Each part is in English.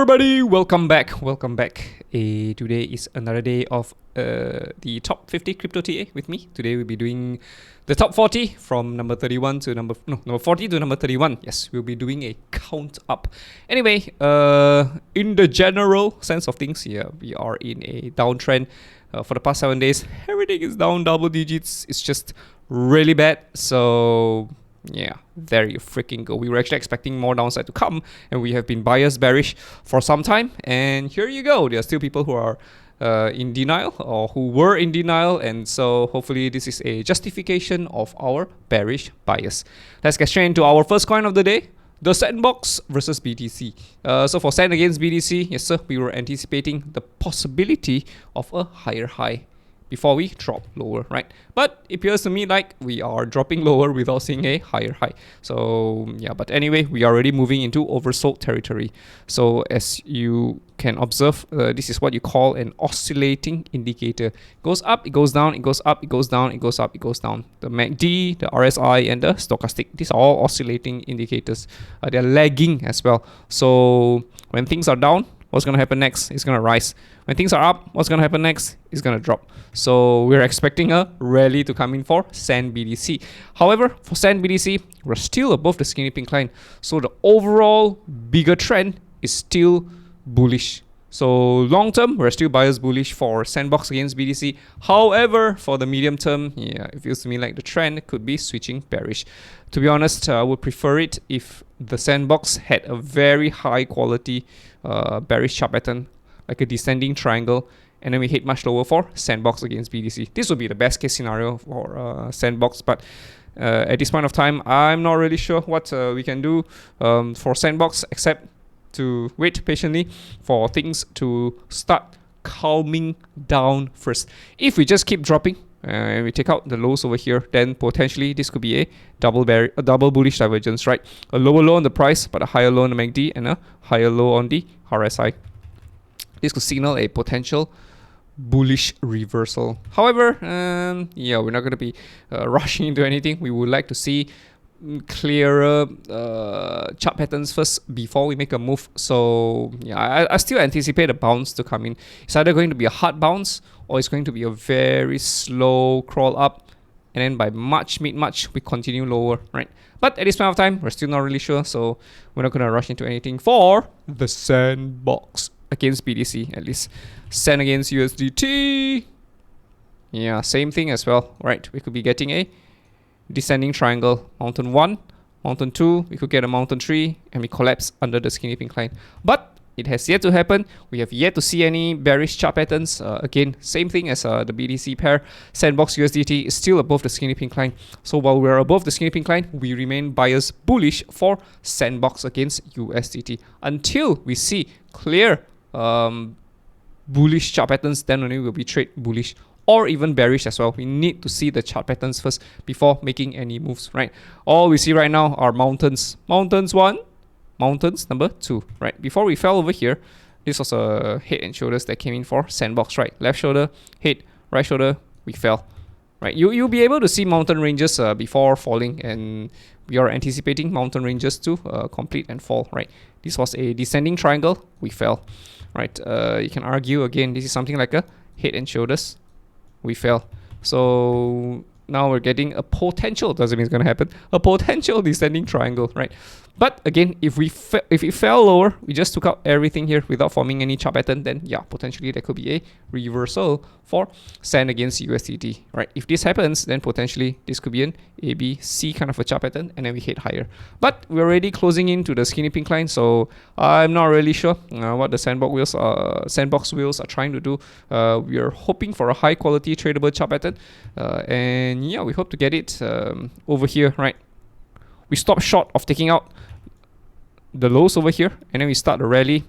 everybody, welcome back. Today is another day of the top 50 crypto TA with me. Today we'll be doing the top 40 from number 31 to number 40 to number 31. Yes, we'll be doing a count up. Anyway, in the general sense of things, yeah, we are in a downtrend. For the past 7 days, everything is down double digits. It's just really bad. So yeah, there you freaking go. We were actually expecting more downside to come, and we have been biased bearish for some time. And here you go. There are still people who are in denial, or who were in denial, and so hopefully this is a justification of our bearish bias. Let's get straight into our first coin of the day, the Sandbox versus BTC. So for Sand against BTC, yes sir, we were anticipating the possibility of a higher high before we drop lower, right? But it appears to me like we are dropping lower without seeing a higher high. So yeah, but anyway, we are already moving into oversold territory. So as you can observe, this is what you call an oscillating indicator. It goes up, it goes down, it goes up, it goes down, it goes up, it goes down. The MACD, the RSI, and the stochastic, these are all oscillating indicators. They're lagging as well. So when things are down, what's going to happen next? It's going to rise. When things are up, what's going to happen next? It's going to drop. So we're expecting a rally to come in for Sand BTC. However, for Sand BTC, we're still above the skinny pink line. So the overall bigger trend is still bullish. So long term, we're still bias bullish for Sandbox against BTC. However, for the medium term, yeah, it feels to me like the trend could be switching bearish. To be honest, I would prefer it if the Sandbox had a very high quality bearish chart pattern, like a descending triangle, and then we hit much lower for Sandbox against BTC. This would be the best case scenario for Sandbox, but at this point of time, I'm not really sure what we can do for Sandbox except to wait patiently for things to start calming down first. If we just keep dropping and we take out the lows over here, then potentially this could be a double bullish divergence, right? A lower low on the price, but a higher low on the MACD and a higher low on the RSI. This could signal a potential bullish reversal. However, yeah, we're not going to be rushing into anything. We would like to see clearer chart patterns first before we make a move. So yeah, I still anticipate a bounce to come in. It's either going to be a hard bounce or it's going to be a very slow crawl up, and then by mid-March we continue lower, right? But at this point of time, we're still not really sure, so we're not going to rush into anything for the Sandbox against BTC, at least. Sand against USDT, yeah, same thing as well, right? We could be getting a descending triangle, mountain 1, mountain 2, we could get a mountain 3, and we collapse under the skinny pink line. But it has yet to happen. We have yet to see any bearish chart patterns. Again, same thing as the BTC pair. Sandbox USDT is still above the skinny pink line. So while we're above the skinny pink line, we remain bias bullish for Sandbox against USDT until we see clear bullish chart patterns. Then only we'll be trade bullish or even bearish as well. We need to see the chart patterns first before making any moves, right? All we see right now are mountains. Mountains 1, mountains number 2, right? Before we fell over here, this was a head and shoulders that came in for Sandbox, right? Left shoulder, head, right shoulder, we fell, right? You'll be able to see mountain ranges before falling, and we are anticipating mountain ranges to complete and fall, right? This was a descending triangle, we fell, right? You can argue again, this is something like a head and shoulders, we fell. So now we're getting a potential, doesn't mean it's going to happen, a potential descending triangle, right? But again, if it fell lower, we just took out everything here without forming any chart pattern, then yeah, potentially there could be a reversal for Sand against USDT, right? If this happens, then potentially this could be an ABC kind of a chart pattern, and then we hit higher. But we're already closing into the skinny pink line, so I'm not really sure what the Sandbox wheels are trying to do. We are hoping for a high quality tradable chart pattern, and yeah, we hope to get it over here, right? We stop short of taking out the lows over here, and then we start the rally.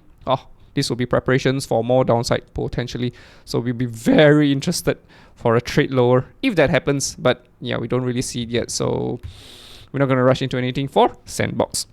This will be preparations for more downside potentially. So we'll be very interested for a trade lower if that happens. But yeah, we don't really see it yet. So we're not going to rush into anything for Sandbox.